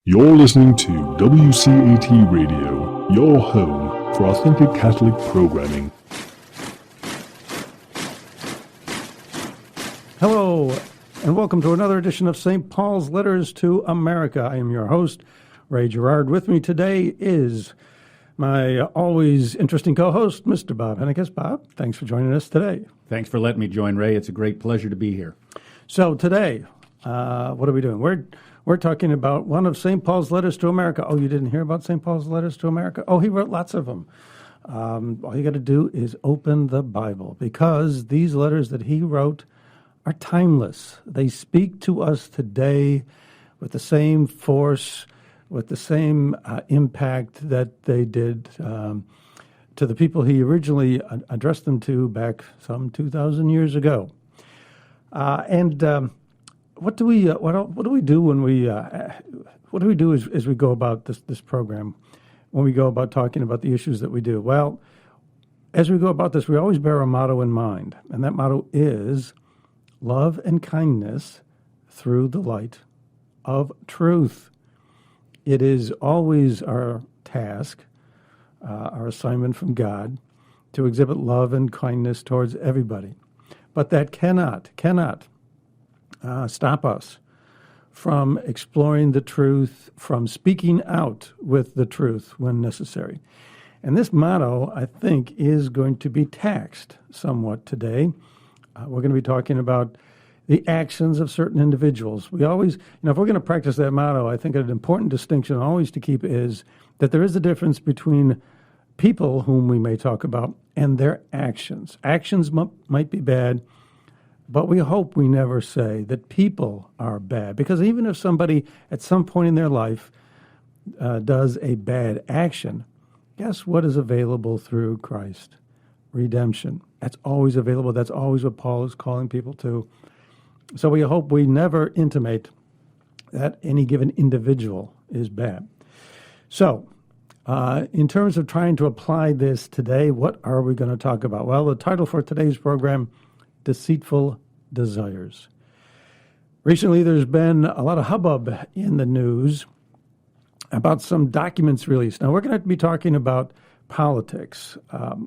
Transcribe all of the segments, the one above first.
You're listening to WCAT Radio, your home for authentic Catholic programming. Hello, and welcome to another edition of St. Paul's Letters to America. I am your host, Ray Gerard. With me today is my always interesting co-host, Mr. Bob Hennekeys. Bob, thanks for joining us today. Thanks for letting me join, Ray. It's a great pleasure to be here. So today, what are we doing? We're talking about one of St. Paul's letters to America. Oh, you didn't hear about St. Paul's letters to America? Oh, he wrote lots of them. All you got to do is open the Bible, because these letters that he wrote are timeless. They speak to us today with the same force, with the same impact that they did to the people he originally addressed them to back some 2,000 years ago. What do we do when what do we do as we go about this program, when we go about talking about the issues that we do? Well, as we go about this, we always bear a motto in mind, and that motto is love and kindness through the light of truth. It is always our task, our assignment from God, to exhibit love and kindness towards everybody. But that cannot stop us from exploring the truth, from speaking out with the truth when necessary. And this motto, I think, is going to be taxed somewhat today. We're going to be talking about the actions of certain individuals. We always, if we're going to practice that motto, I think an important distinction always to keep is that there is a difference between people whom we may talk about and their actions. Actions might be bad, but we hope we never say that people are bad, because even if somebody at some point in their life does a bad action, guess what is available through Christ? Redemption. That's always available. That's always what Paul is calling people to. So we hope we never intimate that any given individual is bad. So in terms of trying to apply this today, what are we going to talk about? Well, the title for today's program, Deceitful Desires. Recently, there's been a lot of hubbub in the news about some documents released. Now, we're going to be talking about politics. A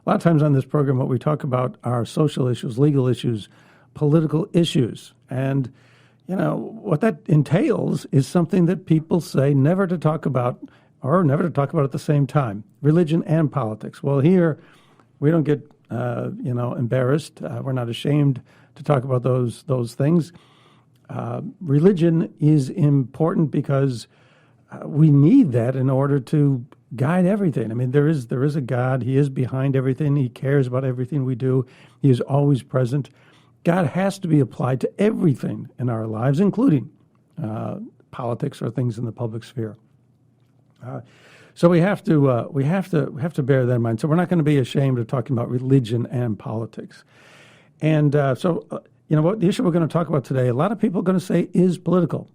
lot of times on this program, what we talk about are social issues, legal issues, political issues. And, what that entails is something that people say never to talk about, or never to talk about at the same time, religion and politics. Well, here, we don't get embarrassed. We're not ashamed to talk about those things. Religion is important because we need that in order to guide everything. I mean, there is a God. He is behind everything. He cares about everything we do. He is always present. God has to be applied to everything in our lives, including politics or things in the public sphere. So we have to bear that in mind. So we're not going to be ashamed of talking about religion and politics. And what the issue we're going to talk about today, a lot of people are going to say is political,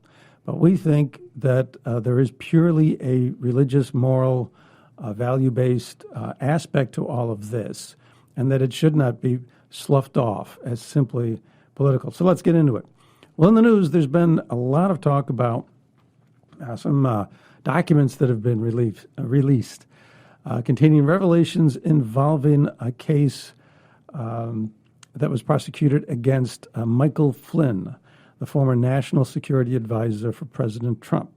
but we think that there is purely a religious, moral, value-based aspect to all of this, and that it should not be sloughed off as simply political. So let's get into it. Well, in the news, there's been a lot of talk about some documents that have been released containing revelations involving a case that was prosecuted against Michael Flynn, the former national security advisor for President Trump.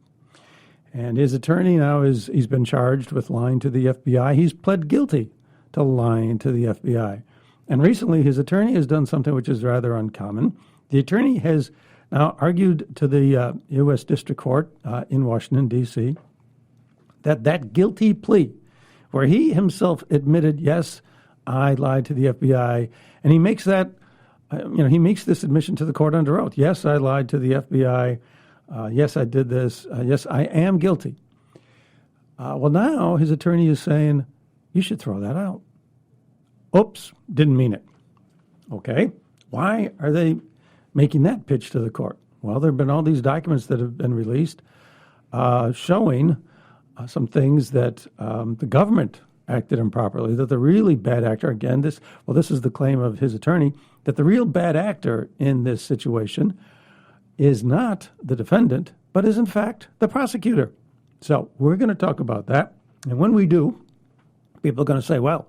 And his attorney now he's been charged with lying to the FBI. He's pled guilty to lying to the FBI. And recently, his attorney has done something which is rather uncommon. The attorney has now argued to the U.S. District Court in Washington, D.C., that guilty plea, where he himself admitted, yes, I lied to the FBI, and he makes that, he makes this admission to the court under oath. Yes, I lied to the FBI. Yes, I did this. Yes, I am guilty. Well, now his attorney is saying, you should throw that out. Oops, didn't mean it. Okay, why are they making that pitch to the court? Well, there have been all these documents that have been released showing some things that the government acted improperly, that the really bad actor, again, this is the claim of his attorney, that the real bad actor in this situation is not the defendant, but is in fact the prosecutor. So we're going to talk about that. And when we do, people are going to say, well,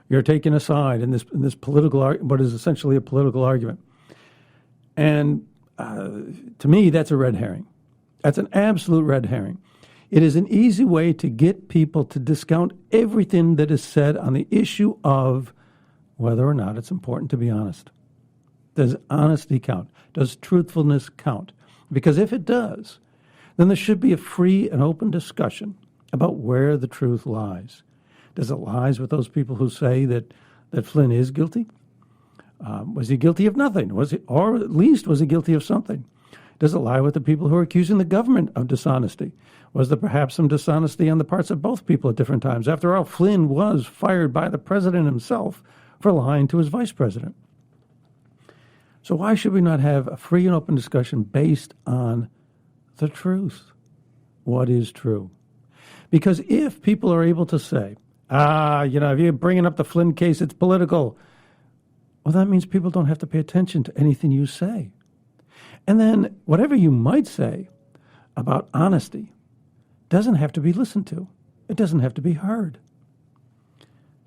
you're taking a side in this political, what is essentially a political argument. And to me, that's a red herring. That's an absolute red herring. It is an easy way to get people to discount everything that is said on the issue of whether or not it's important to be honest. Does honesty count? Does truthfulness count? Because if it does, then there should be a free and open discussion about where the truth lies. Does it lies with those people who say that Flynn is guilty? Was he guilty of nothing? Or at least was he guilty of something? Does it lie with the people who are accusing the government of dishonesty? Was there perhaps some dishonesty on the parts of both people at different times? After all, Flynn was fired by the president himself for lying to his vice president. So why should we not have a free and open discussion based on the truth? What is true? Because if people are able to say, if you're bringing up the Flynn case, it's political, well, that means people don't have to pay attention to anything you say. And then whatever you might say about honesty doesn't have to be listened to. It doesn't have to be heard.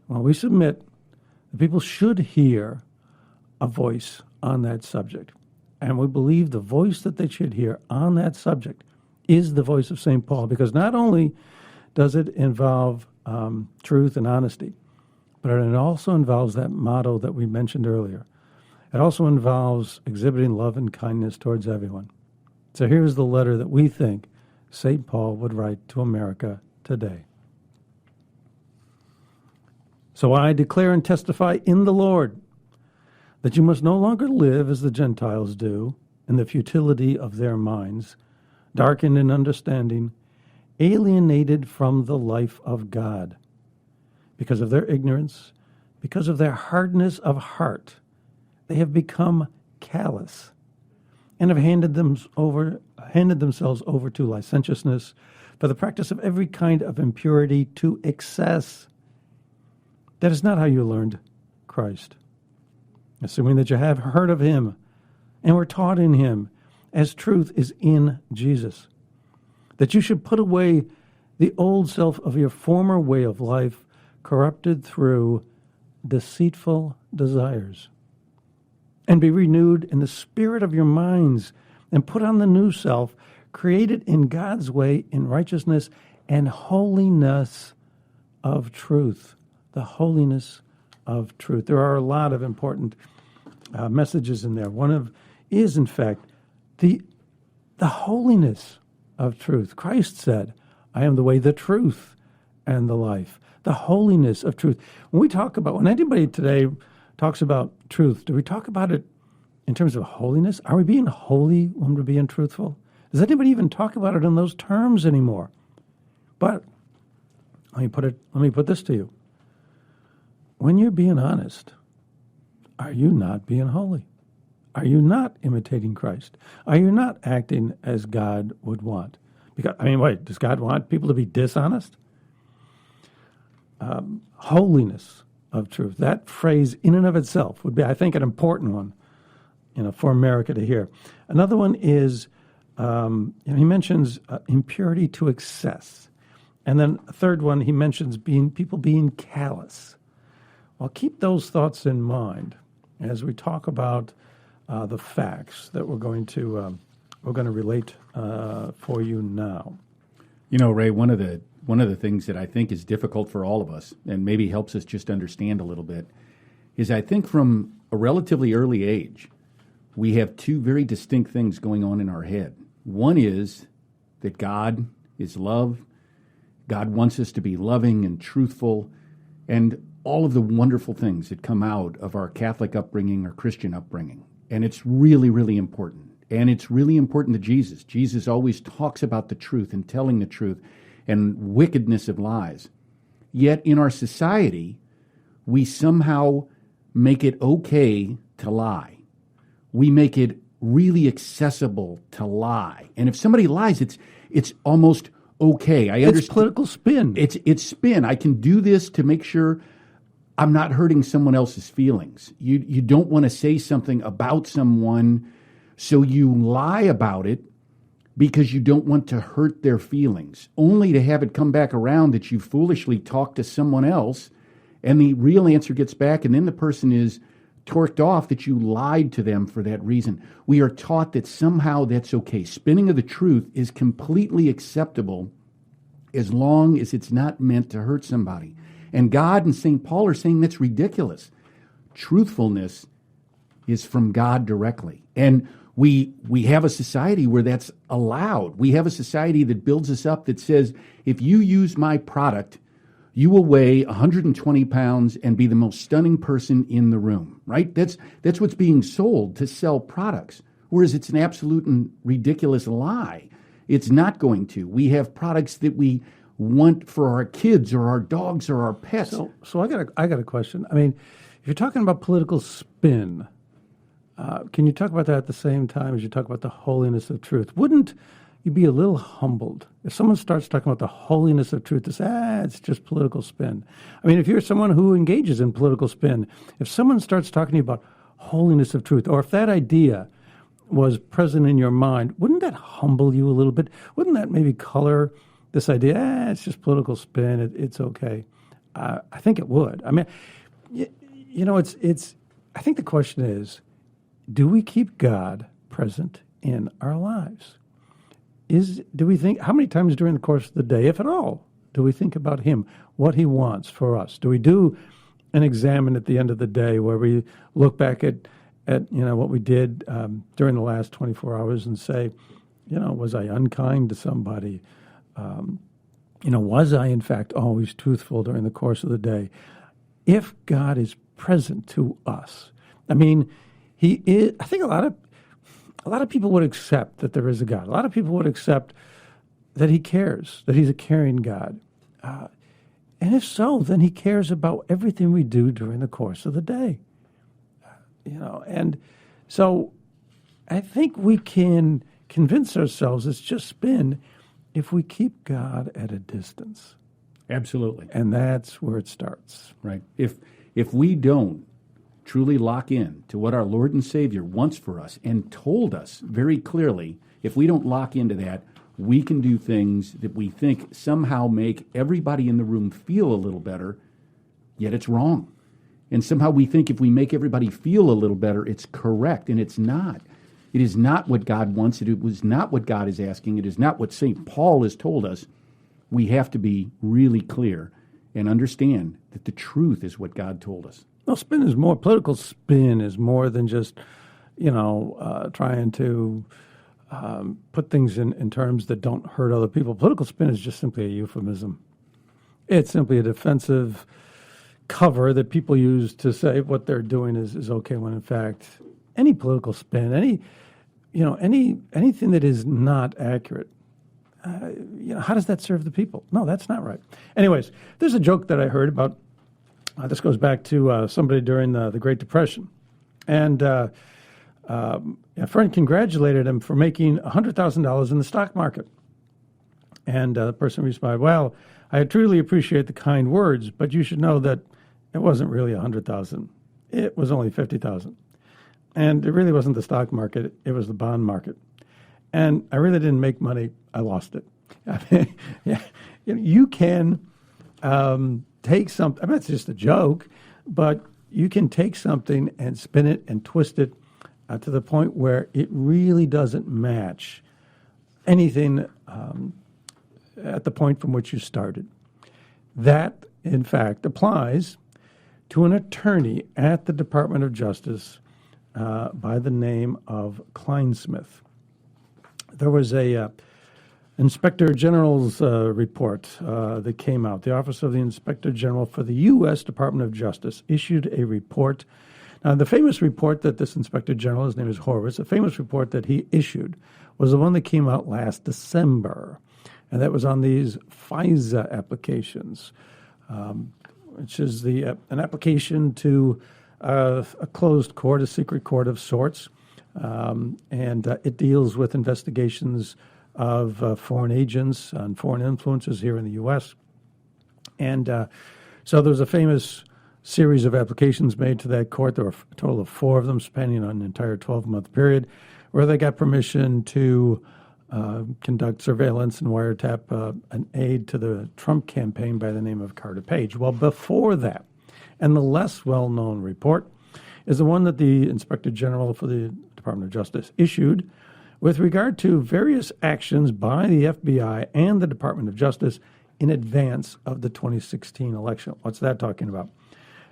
Well, we submit that people should hear a voice on that subject. And we believe the voice that they should hear on that subject is the voice of St. Paul, because not only does it involve truth and honesty, but it also involves that motto that we mentioned earlier. It also involves exhibiting love and kindness towards everyone. So here's the letter that we think St. Paul would write to America today. So I declare and testify in the Lord that you must no longer live as the Gentiles do, in the futility of their minds, darkened in understanding, alienated from the life of God. Because of their ignorance, because of their hardness of heart, they have become callous and have handed themselves over to licentiousness for the practice of every kind of impurity to excess. That is not how you learned Christ. Assuming that you have heard of him and were taught in him, as truth is in Jesus, that you should put away the old self of your former way of life, corrupted through deceitful desires, and be renewed in the spirit of your minds, and put on the new self, created in God's way in righteousness and holiness of truth. The holiness of truth. There are a lot of important messages in there. One is, in fact, the holiness of truth. Christ said, I am the way, the truth, and the life. The holiness of truth. When anybody today talks about truth, do we talk about it in terms of holiness? Are we being holy when we're being truthful? Does anybody even talk about it in those terms anymore? But let me put this to you. When you're being honest, are you not being holy? Are you not imitating Christ? Are you not acting as God would want? Because, does God want people to be dishonest? Holiness of truth. That phrase in and of itself would be, I think, an important one, for America to hear. Another one is, he mentions impurity to excess. And then a third one, he mentions people being callous. Well, keep those thoughts in mind as we talk about the facts that we're going to relate for you now. Ray, one of the things that I think is difficult for all of us, and maybe helps us just understand a little bit, is I think from a relatively early age, we have two very distinct things going on in our head. One is that God is love. God wants us to be loving and truthful, and all of the wonderful things that come out of our Catholic upbringing or Christian upbringing. And it's really, really important. And it's really important to Jesus. Jesus always talks about the truth and telling the truth and wickedness of lies. Yet in our society, we somehow make it okay to lie. We make it really accessible to lie. And if somebody lies, it's almost okay. I understand. It's political spin. It's spin. I can do this to make sure I'm not hurting someone else's feelings. You don't want to say something about someone, so you lie about it because you don't want to hurt their feelings, only to have it come back around that you foolishly talked to someone else and the real answer gets back, and then the person is torqued off that you lied to them for that reason. We are taught that somehow that's okay. Spinning of the truth is completely acceptable as long as it's not meant to hurt somebody. And God and St. Paul are saying that's ridiculous. Truthfulness is from God directly. And we have a society where that's allowed. We have a society that builds us up that says, if you use my product, you will weigh 120 pounds and be the most stunning person in the room, right? That's what's being sold to sell products, whereas it's an absolute and ridiculous lie. It's not going to. We have products that we want for our kids or our dogs or our pets. So I got a question. I mean, if you're talking about political spin, can you talk about that at the same time as you talk about the holiness of truth? Wouldn't you be a little humbled if someone starts talking about the holiness of truth to say, it's just political spin? I mean, if you're someone who engages in political spin, if someone starts talking to you about holiness of truth, or if that idea was present in your mind, wouldn't that humble you a little bit? Wouldn't that maybe color this idea, it's just political spin, it's okay? I think it would. I mean, it's. I think the question is, do we keep God present in our lives? Do we think, how many times during the course of the day, if at all, do we think about Him, what He wants for us? Do we do an examine at the end of the day where we look back at what we did during the last 24 hours and say, was I unkind to somebody? Was I in fact always truthful during the course of the day? If God is present to us, I mean, He is. I think a lot of people would accept that there is a God. A lot of people would accept that He cares, that He's a caring God. And if so, then He cares about everything we do during the course of the day. And so I think we can convince ourselves it's just spin if we keep God at a distance. Absolutely. And that's where it starts. Right. If we don't truly lock in to what our Lord and Savior wants for us and told us very clearly, if we don't lock into that, we can do things that we think somehow make everybody in the room feel a little better, yet it's wrong. And somehow we think if we make everybody feel a little better, it's correct, and it's not. It is not what God wants. It was not what God is asking. It is not what St. Paul has told us. We have to be really clear and understand that the truth is what God told us. Well, political spin is more than just, trying to put things in terms that don't hurt other people. Political spin is just simply a euphemism. It's simply a defensive cover that people use to say what they're doing is okay, when in fact, any political spin, anything that is not accurate, how does that serve the people? No, that's not right. Anyways, there's a joke that I heard about. This goes back to somebody during the Great Depression. And a friend congratulated him for making $100,000 in the stock market. And the person responded, well, I truly appreciate the kind words, but you should know that it wasn't really $100,000. It was only $50,000. And it really wasn't the stock market. It was the bond market. And I really didn't make money. I lost it. I mean, you can take something. I mean, it's just a joke, but you can take something and spin it and twist it to the point where it really doesn't match anything at the point from which you started. That, in fact, applies to an attorney at the Department of Justice by the name of Kleinsmith. There was a Inspector General's report that came out. The Office of the Inspector General for the U.S. Department of Justice issued a report. Now, the famous report that this Inspector General, his name is Horowitz, the famous report that he issued was the one that came out last December, and that was on these FISA applications, which is an application to a closed court, a secret court of sorts, and it deals with investigations of foreign agents and foreign influences here in the U.S. And so there was a famous series of applications made to that court. There were a total of 4 of them spanning an entire 12-month period where they got permission to conduct surveillance and wiretap an aide to the Trump campaign by the name of Carter Page. Well, before that, and the less well-known report, is the one that the Inspector General for the Department of Justice issued with regard to various actions by the FBI and the Department of Justice in advance of the 2016 election. What's that talking about?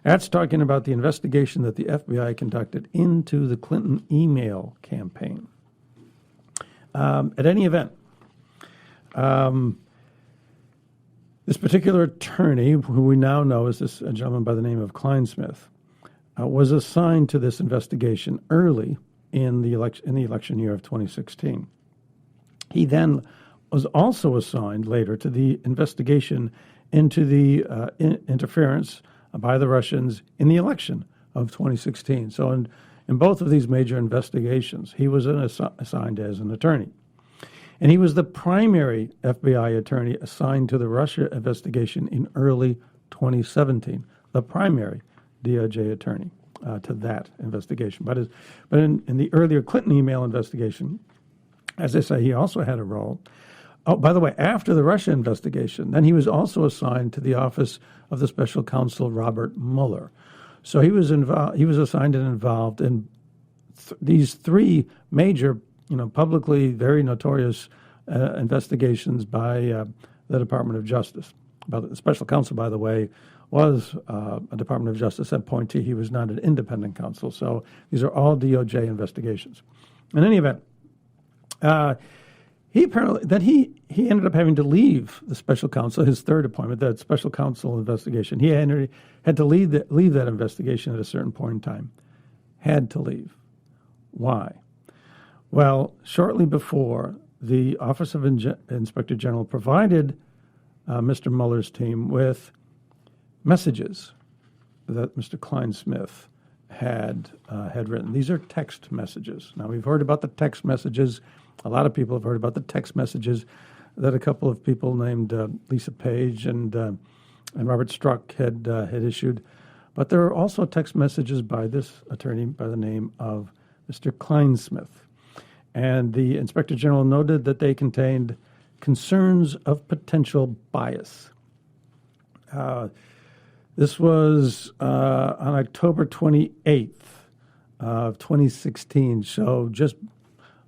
That's talking about the investigation that the FBI conducted into the Clinton email campaign. At any event, this particular attorney, who we now know is this gentleman by the name of Kleinsmith, was assigned to this investigation early in the election year of 2016. He then was also assigned later to the investigation into the interference by the Russians in the election of 2016. So in both of these major investigations, he was assigned as an attorney. And he was the primary FBI attorney assigned to the Russia investigation in early 2017, the primary DOJ attorney to that investigation. But in the earlier Clinton email investigation, as I say, he also had a role. Oh, by the way, after the Russia investigation, then he was also assigned to the office of the special counsel Robert Mueller. So he was involved. He was assigned and involved in these three major, publicly very notorious investigations by the Department of Justice. But the special counsel, by the way, was a Department of Justice appointee. He was not an independent counsel. So these are all DOJ investigations. In any event, he ended up having to leave the special counsel, his third appointment, that special counsel investigation. He had to leave that investigation at a certain point in time. Had to leave. Why? Well, shortly before, the Office of Inspector General provided Mr. Mueller's team with messages that Mr. Kleinsmith had written. These are text messages. Now, we've heard about the text messages. A lot of people have heard about the text messages that a couple of people named Lisa Page and Robert Struck had issued. But there are also text messages by this attorney by the name of Mr. Kleinsmith. And the Inspector General noted that they contained concerns of potential bias. This was on October 28th of 2016, so just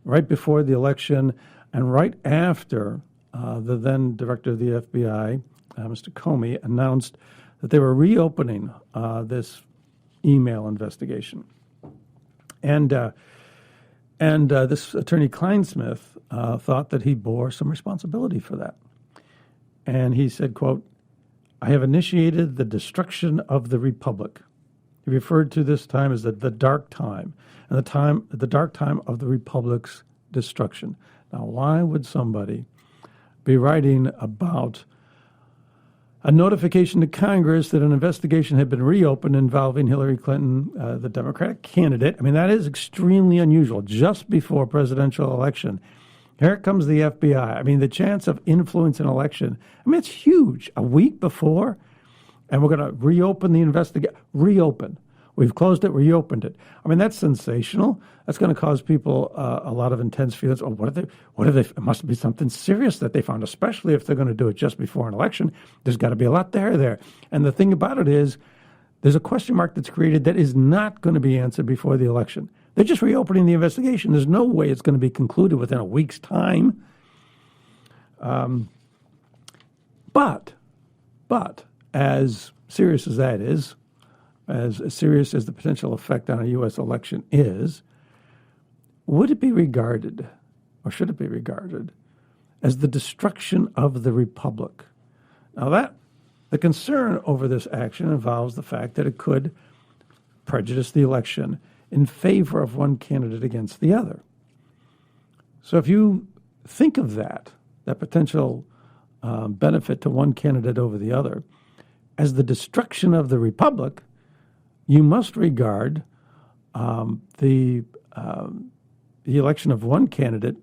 right before the election and right after the then director of the FBI, Mr. Comey, announced that they were reopening this email investigation. And this attorney Kleinsmith thought that he bore some responsibility for that. And he said, quote, "I have initiated the destruction of the Republic." He referred to this time as the dark time, and the dark time of the Republic's destruction. Now, why would somebody be writing about a notification to Congress that an investigation had been reopened involving Hillary Clinton, the Democratic candidate? I mean, that is extremely unusual. Just before presidential election, here comes the FBI. I mean, the chance of influence an election, I mean, it's huge. A week before, and we're going to reopen the investigation. Reopen. We've closed it, reopened it. I mean, that's sensational. That's going to cause people a lot of intense feelings. Oh, what if they, it must be something serious that they found, especially if they're going to do it just before an election. There's got to be a lot there. And the thing about it is, there's a question mark that's created that is not going to be answered before the election. They're just reopening the investigation. There's no way it's going to be concluded within a week's time. But as serious as that is, as serious as the potential effect on a U.S. election is, would it be regarded, or should it be regarded, as the destruction of the Republic? Now the concern over this action involves the fact that it could prejudice the election in favor of one candidate against the other. So if you think of that potential benefit to one candidate over the other, as the destruction of the Republic, you must regard the election of one candidate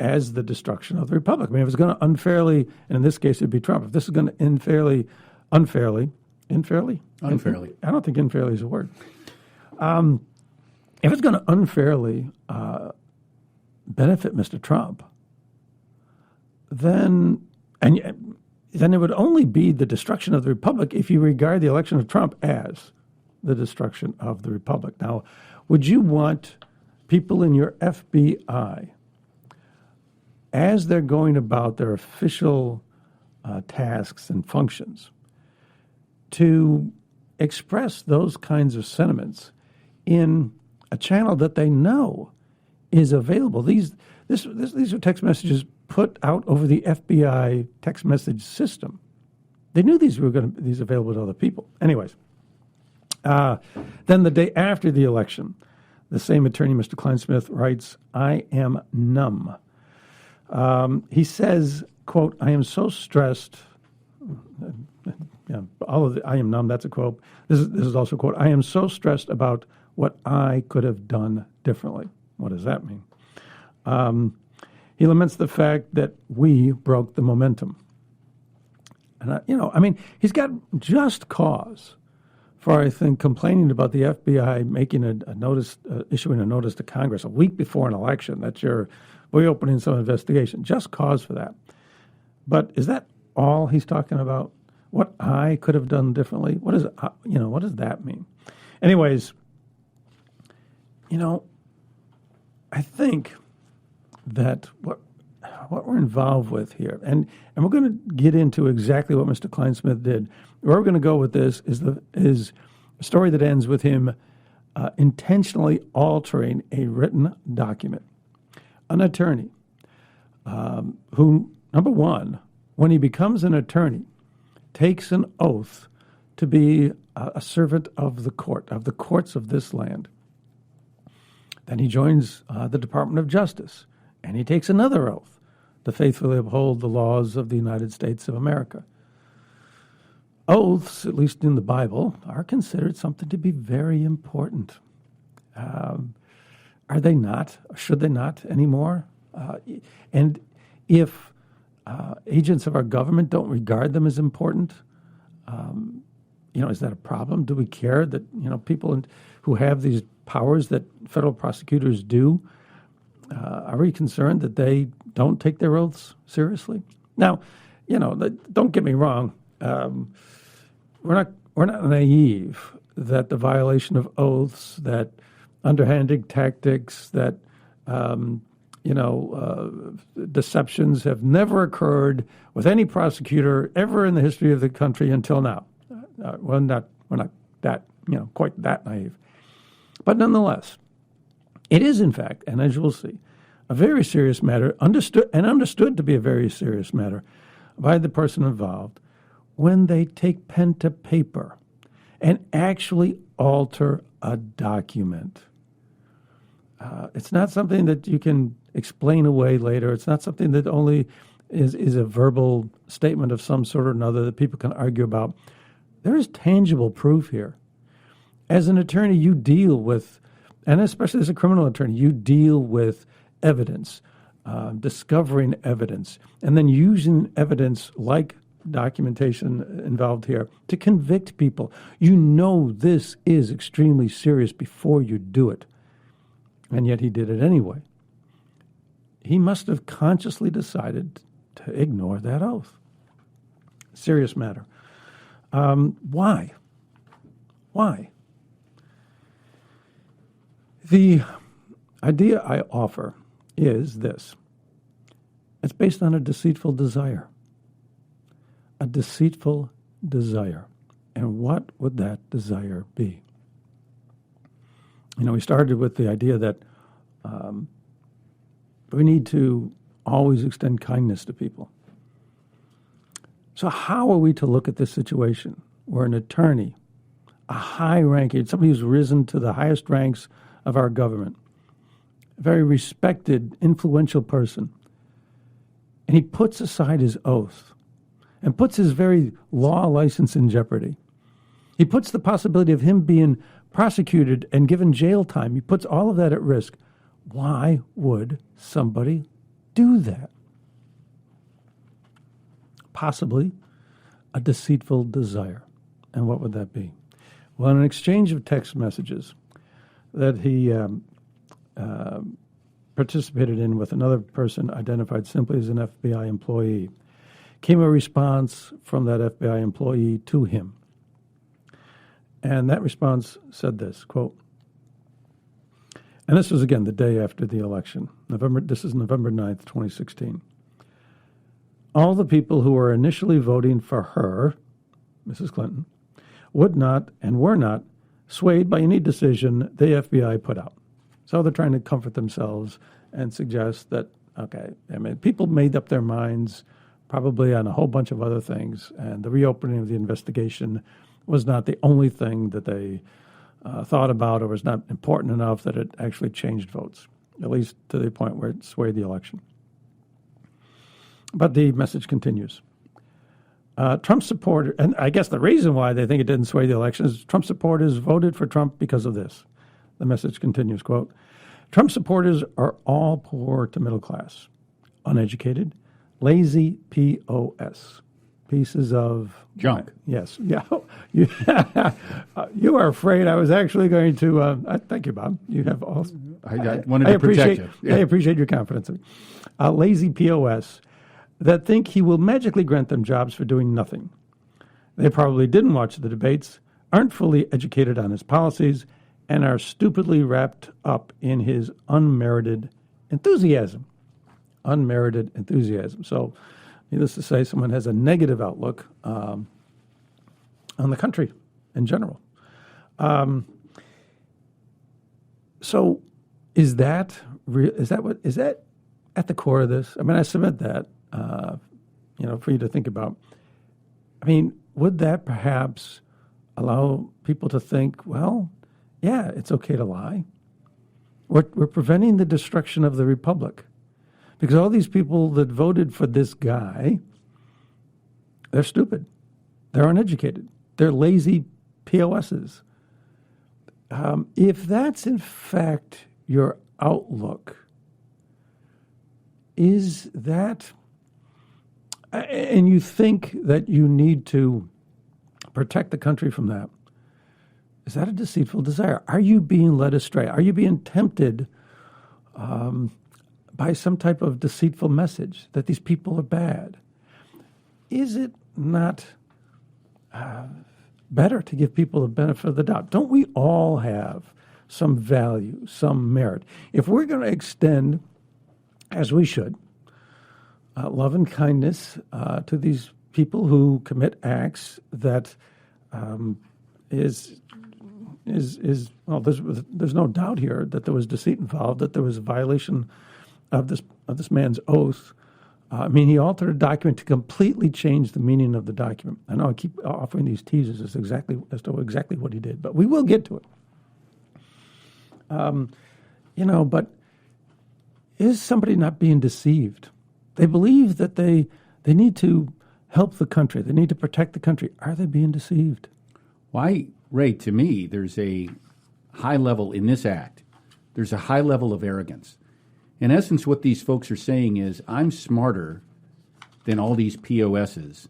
as the destruction of the Republic. I mean, if it's going to unfairly, and in this case it'd be Trump, if this is going to unfairly? I don't think unfairly is a word. If it's going to unfairly benefit Mr. Trump, then it would only be the destruction of the republic if you regard the election of Trump as the destruction of the republic. Now, would you want people in your FBI, as they're going about their official tasks and functions, to express those kinds of sentiments in a channel that they know is available? These are text messages put out over the FBI text message system. They knew these were going to be available to other people. Anyways, then the day after the election, the same attorney, Mr. Kleinsmith, writes, "I am numb." He says, quote, "I am so stressed." All of the "I am numb," that's a quote. This is also a quote. "I am so stressed about what I could have done differently." What does that mean? He laments the fact that we broke the momentum. And, he's got just cause for, I think, complaining about the FBI making a notice, issuing a notice to Congress a week before an election that you're reopening some investigation. Just cause for that. But is that all he's talking about? What I could have done differently? What does that mean? Anyways, I think that what we're involved with here, and we're going to get into exactly what Mr. Kleinsmith did. Where we're going to go with this is a story that ends with him intentionally altering a written document. An attorney who, number one, when he becomes an attorney, takes an oath to be a servant of the courts of this land. Then he joins the Department of Justice, and he takes another oath to faithfully uphold the laws of the United States of America. Oaths, at least in the Bible, are considered something to be very important. Are they not? Should they not anymore? And if agents of our government don't regard them as important, is that a problem? Do we care that people who have these powers that federal prosecutors do, are we concerned that they don't take their oaths seriously? Now, don't get me wrong. We're not naive that the violation of oaths, that underhanded tactics, that deceptions have never occurred with any prosecutor ever in the history of the country until now. We're not that quite that naive, but nonetheless, it is in fact, and as you will see, a very serious matter, understood to be a very serious matter by the person involved when they take pen to paper and actually alter a document. It's not something that you can explain away later. It's not something that only is a verbal statement of some sort or another that people can argue about. There is tangible proof here. As an attorney, you deal with, and especially as a criminal attorney, you deal with evidence, discovering evidence, and then using evidence like documentation involved here to convict people. You know this is extremely serious before you do it, and yet he did it anyway. He must have consciously decided to ignore that oath. Serious matter. Why? Why? The idea I offer is this. It's based on a deceitful desire. A deceitful desire. And what would that desire be? We started with the idea that we need to always extend kindness to people. So how are we to look at this situation where an attorney, a high-ranking, somebody who's risen to the highest ranks of our government, a very respected, influential person, and he puts aside his oath and puts his very law license in jeopardy. He puts the possibility of him being prosecuted and given jail time. He puts all of that at risk. Why would somebody do that? Possibly a deceitful desire. And what would that be? Well, in an exchange of text messages that he participated in with another person identified simply as an FBI employee. Came a response from that FBI employee to him. And that response said this, quote, and this was, again, the day after the election. This is November 9th, 2016. All the people who were initially voting for her, Mrs. Clinton, would not and were not swayed by any decision the FBI put out. So they're trying to comfort themselves and suggest that, okay, I mean, people made up their minds probably on a whole bunch of other things, and the reopening of the investigation was not the only thing that they thought about, or was not important enough that it actually changed votes, at least to the point where it swayed the election. But the message continues. Trump supporters, and I guess the reason why they think it didn't sway the election is Trump supporters voted for Trump because of this. The message continues, quote, Trump supporters are all poor to middle class, uneducated, lazy POS, pieces of junk. Yes. Yeah. You are afraid I was actually going to, thank you, Bob. You have all. I wanted to protect you. Yeah. I appreciate your confidence in me. Lazy POS that think he will magically grant them jobs for doing nothing. They probably didn't watch the debates, aren't fully educated on his policies, and are stupidly wrapped up in his unmerited enthusiasm. Unmerited enthusiasm. So, needless to say, someone has a negative outlook on the country in general. So, is that at the core of this? I mean, I submit that, for you to think about. I mean, would that perhaps allow people to think, well, yeah, it's okay to lie. We're preventing the destruction of the republic. Because all these people that voted for this guy, they're stupid. They're uneducated. They're lazy POSs. If that's in fact your outlook, is that, and you think that you need to protect the country from that, is that a deceitful desire? Are you being led astray? Are you being tempted by some type of deceitful message that these people are bad? Is it not better to give people the benefit of the doubt? Don't we all have some value, some merit? If we're going to extend, as we should, love and kindness to these people who commit acts that well, there's no doubt here that there was deceit involved, that there was a violation of this man's oath. I mean, he altered a document to completely change the meaning of the document. I know I keep offering these teasers as to exactly what he did, but we will get to it. But is somebody not being deceived? They believe that they need to help the country. They need to protect the country. Are they being deceived? Why, Ray, to me, there's a high level in this act. There's a high level of arrogance. In essence, what these folks are saying is, I'm smarter than all these POSs,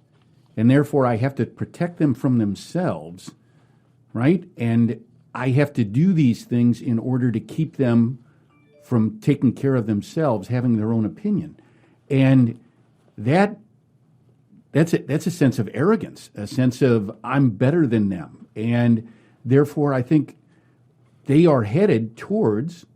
and therefore I have to protect them from themselves, right? And I have to do these things in order to keep them from taking care of themselves, having their own opinion. And that's a sense of arrogance, a sense of I'm better than them. And therefore, I think they are headed towards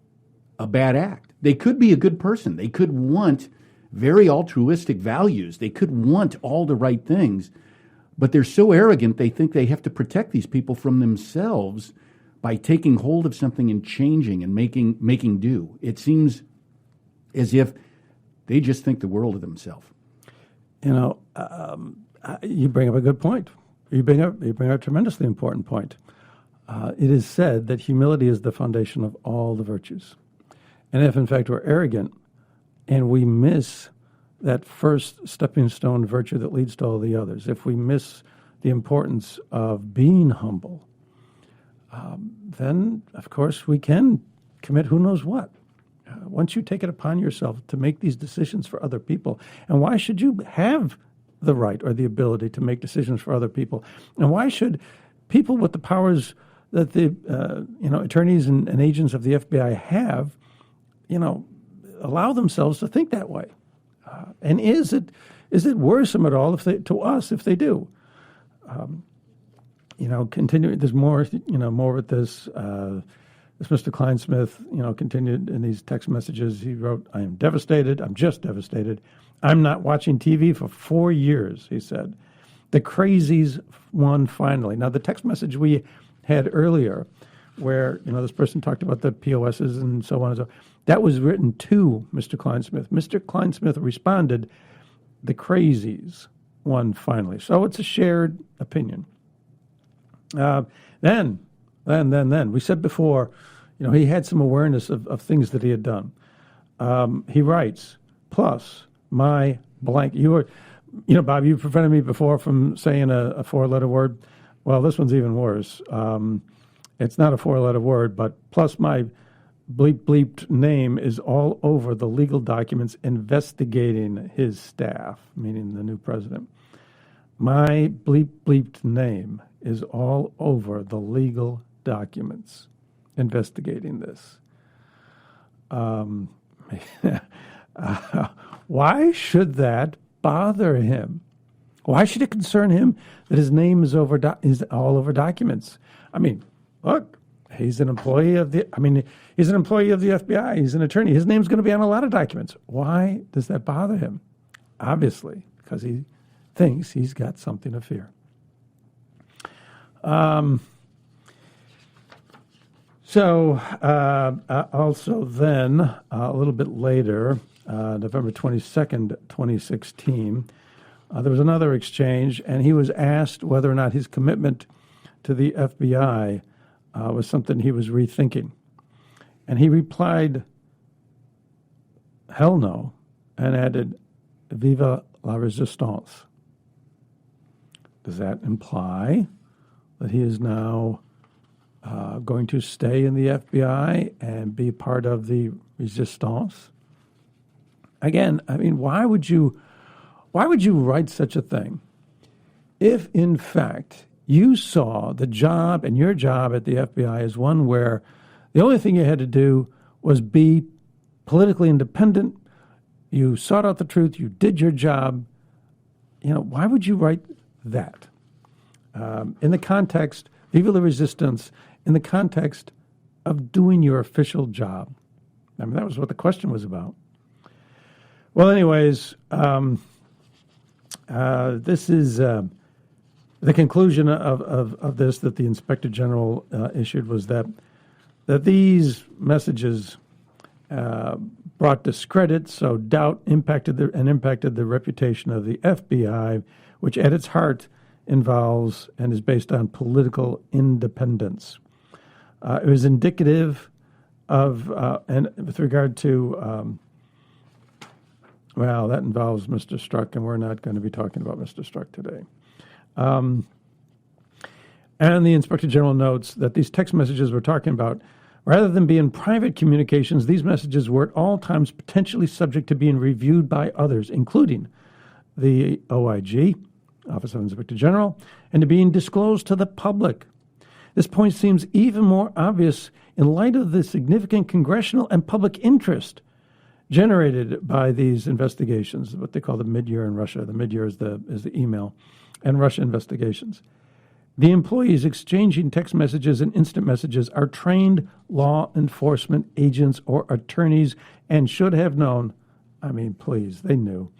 a bad act. They could be a good person. They could want very altruistic values. They could want all the right things, but they're so arrogant they think they have to protect these people from themselves by taking hold of something and changing and making do. It seems as if they just think the world of themselves. You bring up a good point. You bring up a tremendously important point. It is said that humility is the foundation of all the virtues. And if, in fact, we're arrogant and we miss that first stepping stone virtue that leads to all the others, if we miss the importance of being humble, then, of course, we can commit who knows what. Once you take it upon yourself to make these decisions for other people, and why should you have the right or the ability to make decisions for other people? And why should people with the powers that the attorneys and agents of the FBI have, allow themselves to think that way? And is it worrisome at all to us if they do? Continue. There's more. More with this. This Mr. Kleinsmith, continued in these text messages. He wrote, "I am devastated. I'm just devastated. I'm not watching TV for 4 years," he said. The crazies won finally. Now, the text message we had earlier, where this person talked about the POSs and so on and so on, that was written to Mr. Kleinsmith. Mr. Kleinsmith responded, "The crazies won finally." So it's a shared opinion. Then we said before, he had some awareness of things that he had done. He writes, "Plus my blank." Bob, you prevented me before from saying a 4-letter word. Well, this one's even worse. It's not a 4-letter word, but plus my bleeped name is all over the legal documents investigating his staff, meaning the new president. My bleeped name is all over the legal documents investigating this. Why should that bother him? Why should it concern him that his name is all over documents? I mean, look, he's an employee of the FBI. He's an attorney. His name's going to be on a lot of documents. Why does that bother him? Obviously, because he thinks he's got something to fear. Also then, a little bit later, November 22nd, 2016, there was another exchange, and he was asked whether or not his commitment to the FBI was something he was rethinking. And he replied, "Hell no," and added, "Viva la resistance." Does that imply that he is now going to stay in the FBI and be part of the resistance? Again, I mean, why would you write such a thing if, in fact, you saw the job and your job at the FBI as one where the only thing you had to do was be politically independent, you sought out the truth, you did your job? Why would you write that? In the context, Viva la Resistance, in the context of doing your official job. I mean, that was what the question was about. Well, anyways, this is the conclusion of this that the Inspector General issued was that these messages brought discredit, so doubt impacted the reputation of the FBI, which at its heart involves and is based on political independence. It was indicative of, and with regard to, that involves Mr. Strzok, and we're not going to be talking about Mr. Strzok today. And the Inspector General notes that these text messages we're talking about, rather than being private communications, these messages were at all times potentially subject to being reviewed by others, including the OIG, Office of Inspector General, and to being disclosed to the public. This point seems even more obvious in light of the significant congressional and public interest generated by these investigations, what they call the mid-year in Russia. The mid-year is the email and Russia investigations. The employees exchanging text messages and instant messages are trained law enforcement agents or attorneys and should have known, they knew,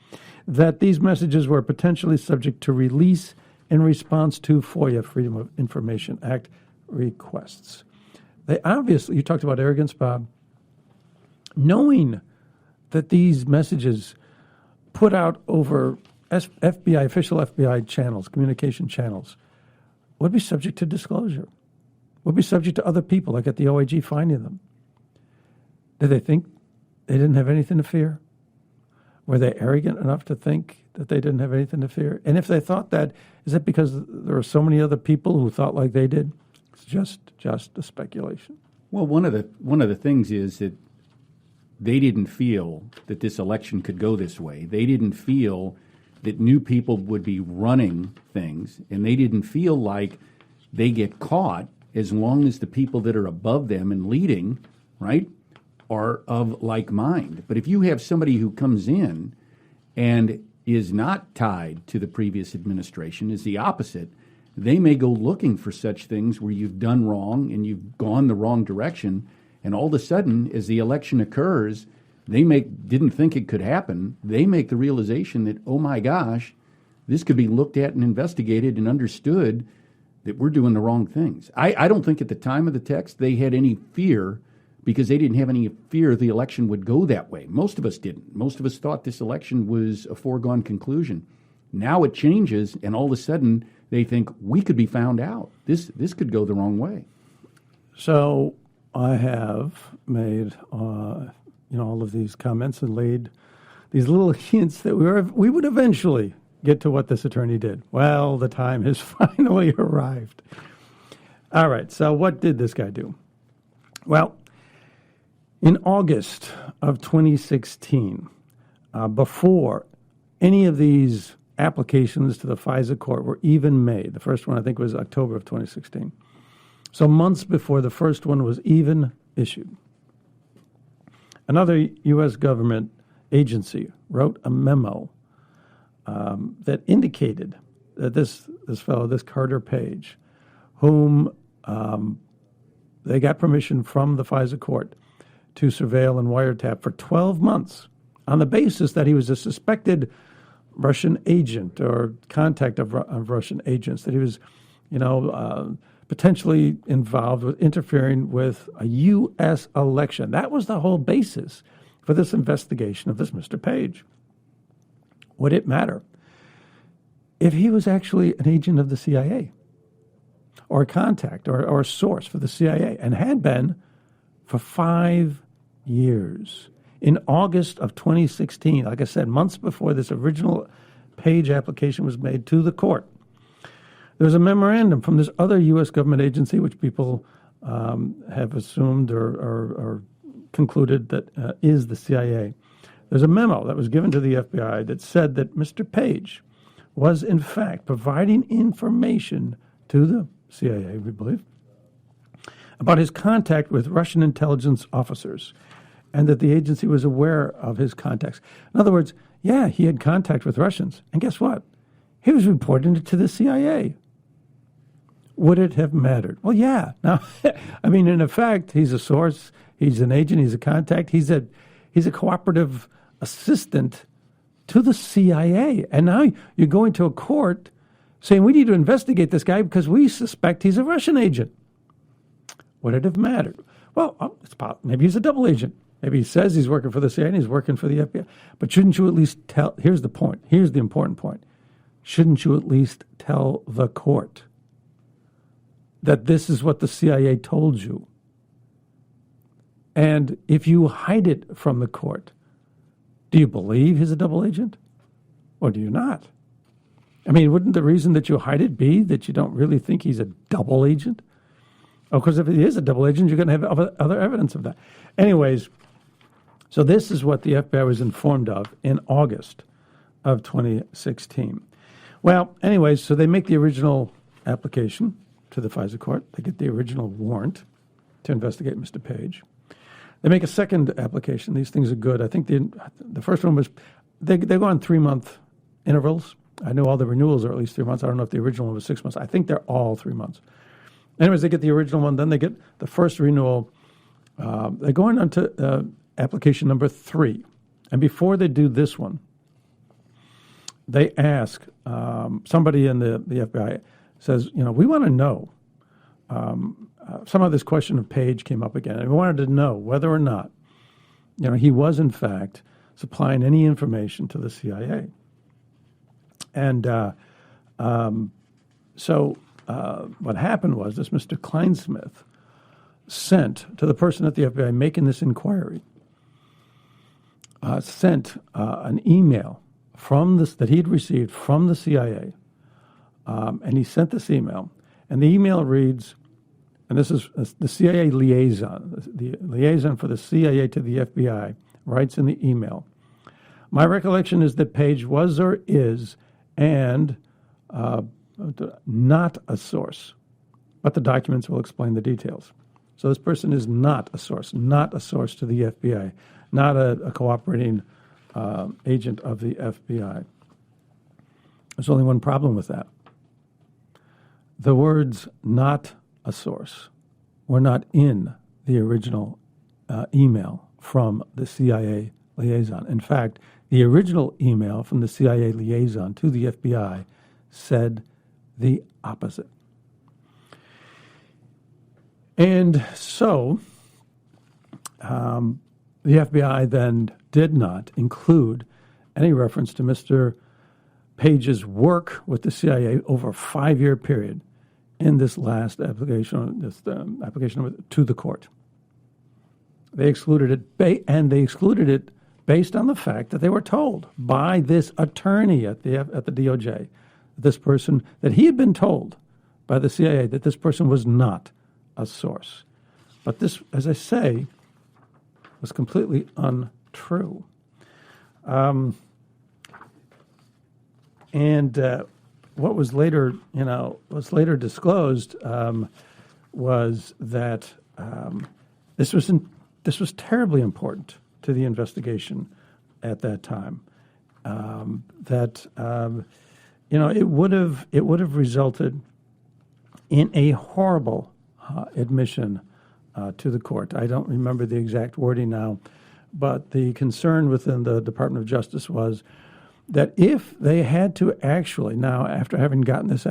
that these messages were potentially subject to release in response to FOIA, Freedom of Information Act requests. They obviously, you talked about arrogance, Bob, knowing that these messages put out over FBI, official FBI channels, communication channels, would be subject to disclosure, would be subject to other people, like at the OIG finding them. Did they think they didn't have anything to fear? Were they arrogant enough to think that they didn't have anything to fear? And if they thought that, is it because there are so many other people who thought like they did? It's just a speculation. Well, one of the things is that they didn't feel that this election could go this way. They didn't feel that new people would be running things, and they didn't feel like they get caught as long as the people that are above them and leading, right, are of like mind. But if you have somebody who comes in and is not tied to the previous administration, is the opposite, they may go looking for such things where you've done wrong and you've gone the wrong direction, and all of a sudden, as the election occurs, didn't think it could happen. They make the realization that, oh my gosh, this could be looked at and investigated and understood that we're doing the wrong things. I don't think at the time of the text they had any fear, because they didn't have any fear the election would go that way. Most of us didn't. Most of us thought this election was a foregone conclusion. Now it changes, and all of a sudden they think we could be found out. This could go the wrong way. So I have made all of these comments and laid these little hints that we would eventually get to what this attorney did. Well, the time has finally arrived. All right, so what did this guy do? Well, in August of 2016, before any of these applications to the FISA court were even made, the first one I think was October of 2016, so months before the first one was even issued, another U.S. government agency wrote a memo that indicated that this fellow, this Carter Page, whom they got permission from the FISA court to surveil and wiretap for 12 months on the basis that he was a suspected Russian agent or contact of Russian agents, that he was, potentially involved with interfering with a U.S. election. That was the whole basis for this investigation of this Mr. Page. Would it matter if he was actually an agent of the CIA or a contact or a source for the CIA, and had been for 5 years? In August of 2016, like I said, months before this original Page application was made to the court, there was a memorandum from this other U.S. government agency, which people have assumed or concluded that is the CIA. There's a memo that was given to the FBI that said that Mr. Page was, in fact, providing information to the CIA, we believe, about his contact with Russian intelligence officers, and that the agency was aware of his contacts. In other words, yeah, he had contact with Russians. And guess what? He was reporting it to the CIA. Would it have mattered? Well, yeah. Now, in effect, he's a source, he's an agent, he's a contact, he's a cooperative assistant to the CIA. And now you're going to a court saying we need to investigate this guy because we suspect he's a Russian agent. Would it have mattered? Well, maybe he's a double agent. Maybe he says he's working for the CIA and he's working for the FBI. But shouldn't you at least tell? Here's the point. Here's the important point. Shouldn't you at least tell the court that this is what the CIA told you? And if you hide it from the court, do you believe he's a double agent or do you not? Wouldn't the reason that you hide it be that you don't really think he's a double agent? Oh, because if he is a double agent, you're going to have other evidence of that. Anyways, so this is what the FBI was informed of in August of 2016. Well, anyways, so they make the original application to the FISA court. They get the original warrant to investigate Mr. Page. They make a second application. These things are good. I think the first one was, they go on 3-month intervals. I know all the renewals are at least 3 months. I don't know if the original one was 6 months. I think they're all 3 months. Anyways, they get the original one. Then they get the first renewal. They go on to application number 3. And before they do this one, they ask somebody in the FBI says, we want to know. Some of this question of Page came up again. And we wanted to know whether or not, he was in fact supplying any information to the CIA. And so what happened was this Mr. Kleinsmith sent to the person at the FBI making this inquiry, sent an email that he'd received from the CIA, and he sent this email. And the email reads, and this is the CIA liaison, the liaison for the CIA to the FBI, writes in the email, "My recollection is that Page was or is and not a source, but the documents will explain the details." So this person is not a source to the FBI, not a cooperating agent of the FBI. There's only one problem with that. The words "not a source" were not in the original email from the CIA liaison. In fact, the original email from the CIA liaison to the FBI said the opposite. And so the FBI then did not include any reference to Mr. Page's work with the CIA over a 5-year period in this last application, to the court. They excluded it, and they excluded it based on the fact that they were told by this attorney at the DOJ, this person, that he had been told by the CIA that this person was not a source. But this, as I say, was completely untrue. What was later, disclosed was that this was terribly important to the investigation at that time. It would have resulted in a horrible admission to the court. I don't remember the exact wording now, but the concern within the Department of Justice was that if they had to actually now, after having gotten this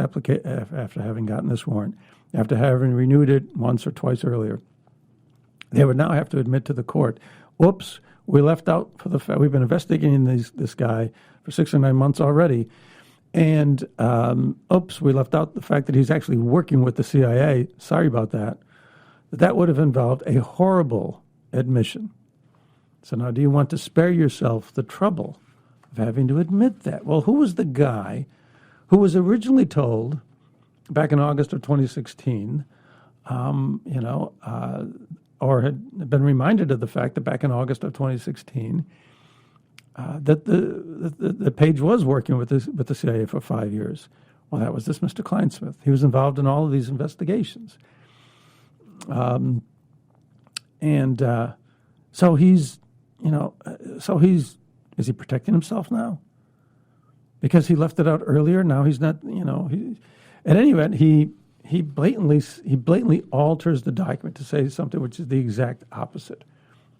warrant, after having renewed it once or twice earlier, they would now have to admit to the court, "Oops, we left out for the fact we've been investigating this guy for 6 or 9 months already, and oops, we left out the fact that he's actually working with the CIA. Sorry about that." That would have involved a horrible admission. So now, do you want to spare yourself the trouble of having to admit that? Well, who was the guy who was originally told back in August of 2016, or had been reminded of the fact that back in August of 2016, that the Page was working with the CIA for 5 years? Well, that was this Mr. Kleinsmith. He was involved in all of these investigations. So he's, is he protecting himself now? Because he left it out earlier, now he's not, at any event, he blatantly alters the document to say something which is the exact opposite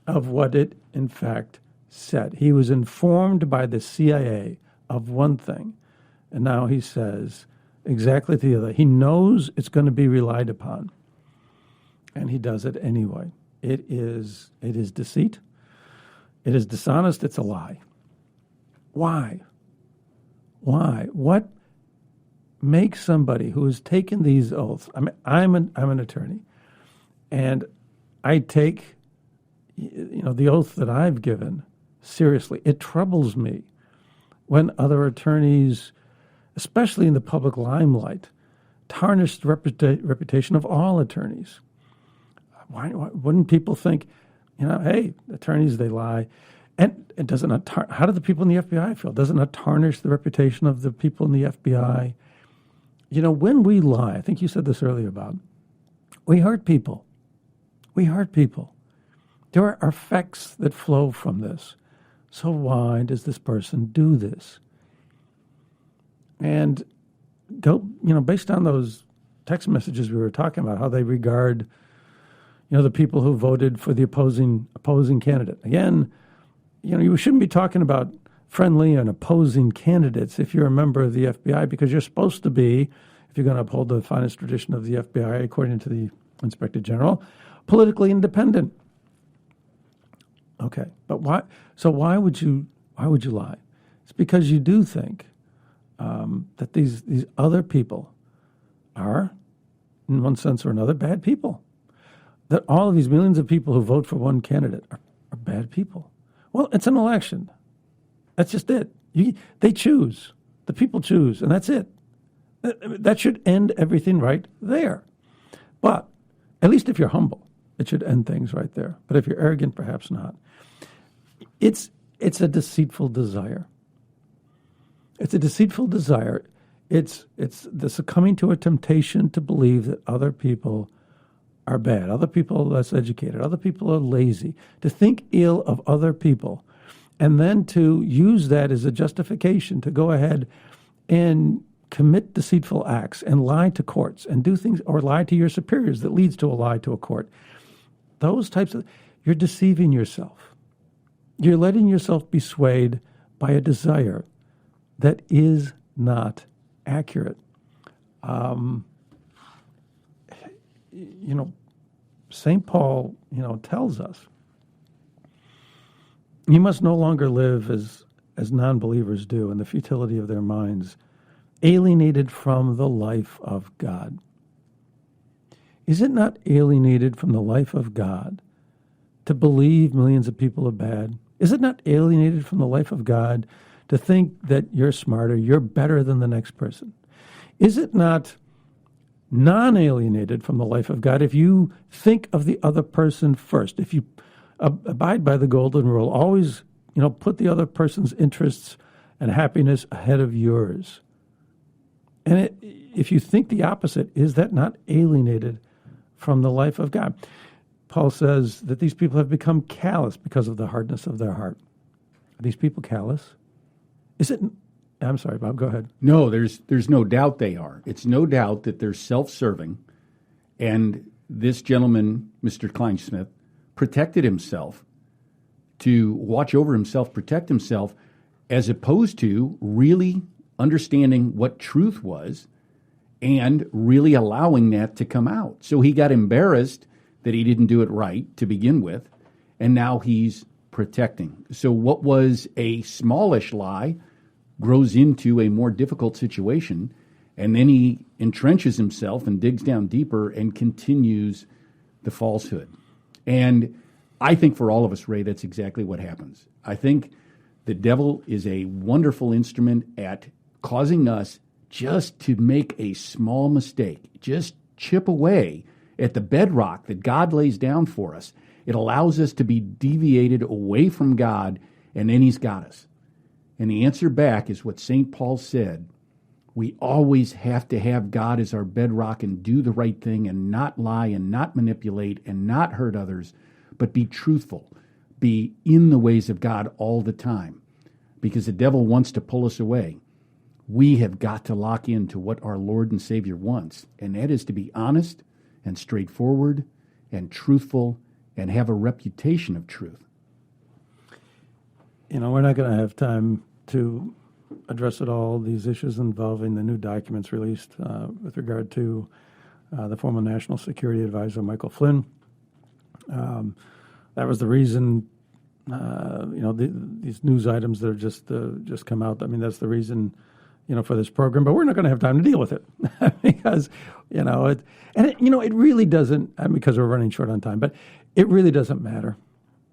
of what it, in fact, said. He was informed by the CIA of one thing, and now he says exactly the other. He knows it's going to be relied upon, and he does it anyway. It is deceit. It is dishonest. It's a lie. Why? What makes somebody who has taken these oaths? I mean, I'm an attorney, and I take the oath that I've given seriously. It troubles me when other attorneys, especially in the public limelight, tarnish the reputation of all attorneys. Why wouldn't people think, hey, attorneys, they lie? And it doesn't not how do the people in the FBI feel? Does it not tarnish the reputation of the people in the FBI? When we lie, I think you said this earlier, Bob, we hurt people. There are effects that flow from this. So why does this person do this? And based on those text messages we were talking about, how they regard the people who voted for the opposing candidate. Again, you shouldn't be talking about friendly and opposing candidates if you're a member of the FBI, because you're supposed to be, if you're going to uphold the finest tradition of the FBI, according to the Inspector General, politically independent. Okay, but why? So why would you lie? It's because you do think that these other people are, in one sense or another, bad people. That all of these millions of people who vote for one candidate are bad people. Well, it's an election. That's just it. They choose. The people choose, and that's it. That should end everything right there. But at least if you're humble, it should end things right there. But if you're arrogant, perhaps not. It's a deceitful desire. It's a deceitful desire. It's the succumbing to a temptation to believe that other people are bad, other people are less educated, other people are lazy, to think ill of other people, and then to use that as a justification to go ahead and commit deceitful acts and lie to courts and do things, or lie to your superiors that leads to a lie to a court. Those types of, you're deceiving yourself. You're letting yourself be swayed by a desire that is not accurate. St. Paul, tells us you must no longer live as non-believers do in the futility of their minds, alienated from the life of God. Is it not alienated from the life of God to believe millions of people are bad? Is it not alienated from the life of God to think that you're smarter, you're better than the next person? Is it not non-alienated from the life of God if you think of the other person first? If you abide by the golden rule, always, put the other person's interests and happiness ahead of yours. And if you think the opposite, is that not alienated from the life of God? Paul says that these people have become callous because of the hardness of their heart. Are these people callous? Is it? I'm sorry, Bob, go ahead. No, there's no doubt they are. It's no doubt that they're self-serving. And this gentleman, Mr. Kleinsmith, protected himself to watch over himself, protect himself, as opposed to really understanding what truth was and really allowing that to come out. So he got embarrassed that he didn't do it right to begin with, and now he's protecting. So what was a smallish lie grows into a more difficult situation, and then he entrenches himself and digs down deeper and continues the falsehood. And I think for all of us, Ray, that's exactly what happens. I think the devil is a wonderful instrument at causing us just to make a small mistake, just chip away at the bedrock that God lays down for us. It allows us to be deviated away from God, and then he's got us. And the answer back is what St. Paul said. We always have to have God as our bedrock and do the right thing and not lie and not manipulate and not hurt others, but be truthful, be in the ways of God all the time, because the devil wants to pull us away. We have got to lock into what our Lord and Savior wants, and that is to be honest and straightforward and truthful and have a reputation of truth. We're not going to have time to address at all these issues involving the new documents released with regard to the former National Security Advisor, Michael Flynn. That was the reason, these news items that have just come out. I mean, that's the reason, for this program. But we're not going to have time to deal with it because, it really doesn't. Because we're running short on time. But it really doesn't matter.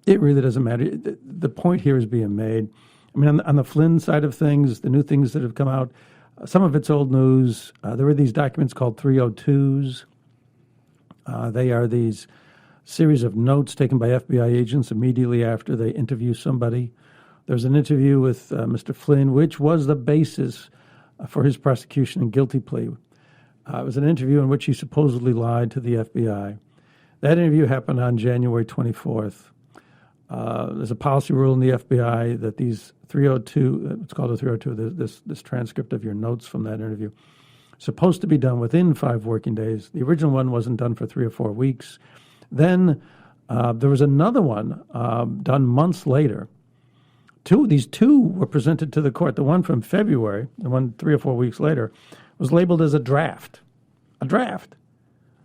It really doesn't matter. The point here is being made. I mean, on the Flynn side of things, the new things that have come out, some of it's old news. There were these documents called 302s. They are these series of notes taken by FBI agents immediately after they interview somebody. There's an interview with Mr. Flynn, which was the basis for his prosecution and guilty plea. It was an interview in which he supposedly lied to the FBI. That interview happened on January 24th. There's a policy rule in the FBI that these 302, it's called a 302, this transcript of your notes from that interview, supposed to be done within 5 working days. The original one wasn't done for 3 or 4 weeks. Then there was another one done months later. These two were presented to the court. The one from February, the one 3 or 4 weeks later, was labeled as a draft. A draft.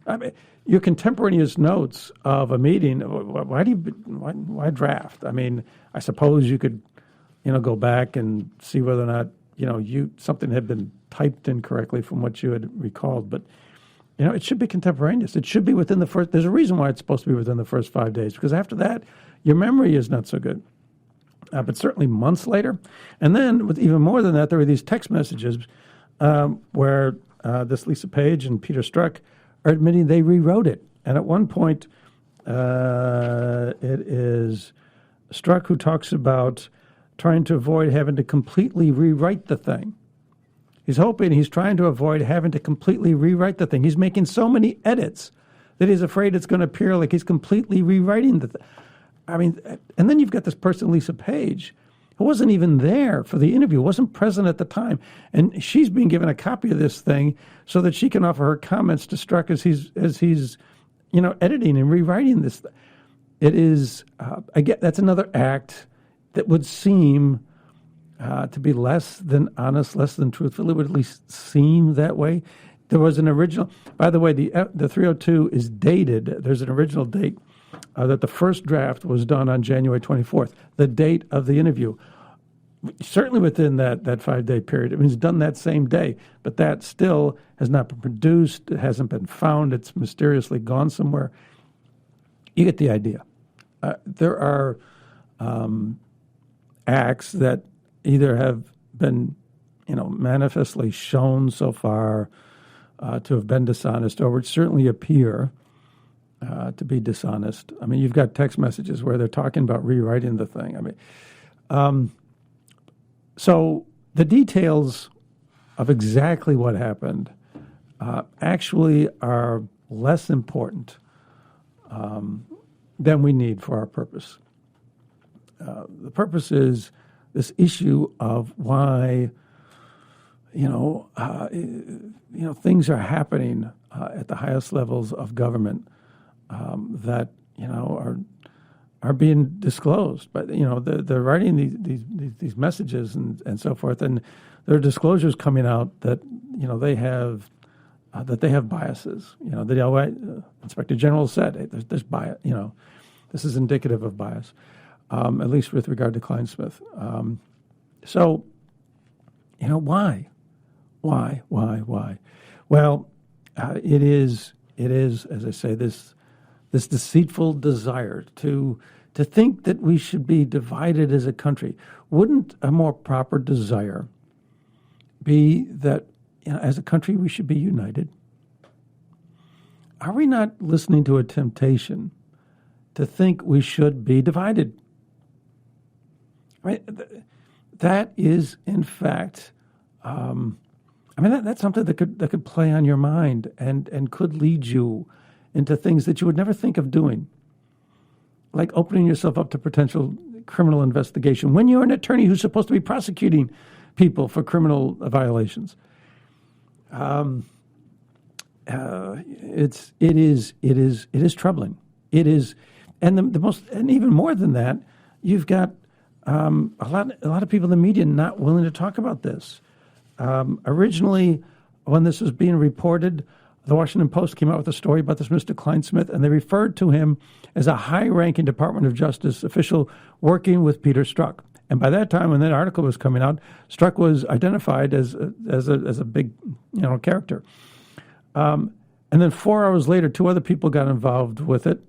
I mean, your contemporaneous notes of a meeting. Why draft? I mean, I suppose you could, go back and see whether or not something had been typed incorrectly from what you had recalled. But it should be contemporaneous. It should be within the first. There's a reason why it's supposed to be within the first 5 days, because after that, your memory is not so good. But certainly months later, and then with even more than that, there were these text messages where this Lisa Page and Peter Strzok are admitting they rewrote it. And at one point, it is Strzok who talks about trying to avoid having to completely rewrite the thing. He's trying to avoid having to completely rewrite the thing. He's making so many edits that he's afraid it's going to appear like he's completely rewriting the I mean, and then you've got this person, Lisa Page, who wasn't even there for the interview, wasn't present at the time. And she's being given a copy of this thing so that she can offer her comments to Strzok as he's editing and rewriting this. It is, that's another act that would seem to be less than honest, less than truthful. It would at least seem that way. There was an original, by the way, the 302 is dated. There's an original date that the first draft was done on January 24th, the date of the interview. Certainly within that 5-day period. I mean, it's done that same day, but that still has not been produced. It hasn't been found. It's mysteriously gone somewhere. You get the idea. There are acts that either have been, manifestly shown so far to have been dishonest, or would certainly appear to be dishonest. I mean, you've got text messages where they're talking about rewriting the thing. I mean, so the details of exactly what happened actually are less important than we need for our purpose. The purpose is this issue of why, things are happening at the highest levels of government that are being disclosed. But they're writing these messages and so forth, and there are disclosures coming out that they have biases. The Inspector General said, hey, there's bias. This is indicative of bias, at least with regard to Kleinsmith. So, why? Well, it is, as I say, this deceitful desire to think that we should be divided as a country. Wouldn't a more proper desire be that, as a country, we should be united? Are we not listening to a temptation to think we should be divided? Right? That is, in fact, that's something that could play on your mind and could lead you into things that you would never think of doing, like opening yourself up to potential criminal investigation when you're an attorney who's supposed to be prosecuting people for criminal violations. It is troubling. It is, and the most, and even more than that, you've got a lot of people in the media not willing to talk about this. Originally, when this was being reported, the Washington Post came out with a story about this Mr. Kleinsmith, and they referred to him as a high-ranking Department of Justice official working with Peter Strzok. And by that time, when that article was coming out, Strzok was identified as a big, character. And then 4 hours later, 2 other people got involved with it,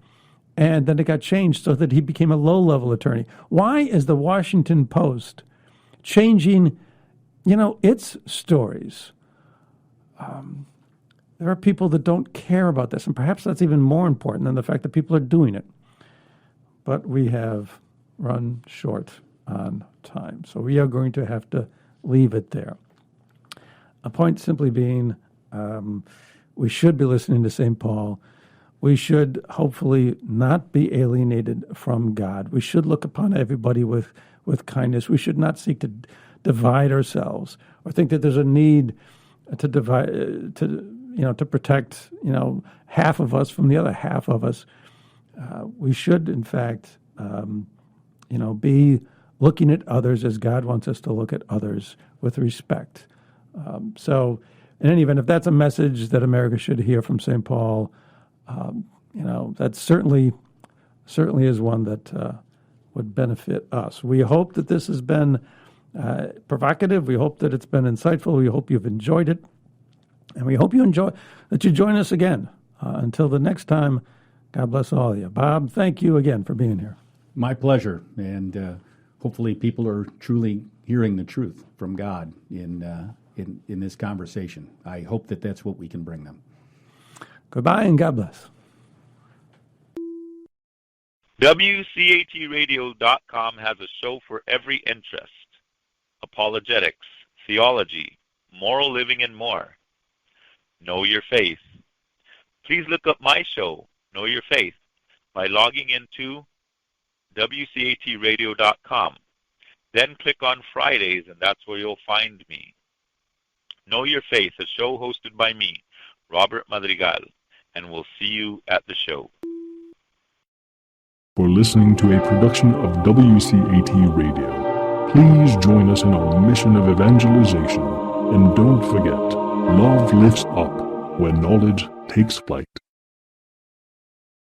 and then it got changed so that he became a low-level attorney. Why is the Washington Post changing, its stories? There are people that don't care about this, and perhaps that's even more important than the fact that people are doing it. But we have run short on time, so we are going to have to leave it there. A point simply being, we should be listening to St. Paul. We should hopefully not be alienated from God. We should look upon everybody with kindness. We should not seek to divide ourselves or think that there's a need to divide, to protect, half of us from the other half of us. We should, in fact, be looking at others as God wants us to look at others, with respect. So, in any event, if that's a message that America should hear from St. Paul, that certainly is one that would benefit us. We hope that this has been provocative. We hope that it's been insightful. We hope you've enjoyed it. And we hope you join us again. Until the next time, God bless all of you. Bob, thank you again for being here. My pleasure. And hopefully people are truly hearing the truth from God in this conversation. I hope that that's what we can bring them. Goodbye and God bless. WCATradio.com has a show for every interest: apologetics, theology, moral living, and more. Know your faith. Please look up my show, Know Your Faith, by logging into WCATradio.com. Then click on Fridays, and that's where you'll find me. Know Your Faith, a show hosted by me, Robert Madrigal, and we'll see you at the show. For listening to a production of WCAT Radio, please join us in our mission of evangelization. And don't forget, love lifts up when knowledge takes flight.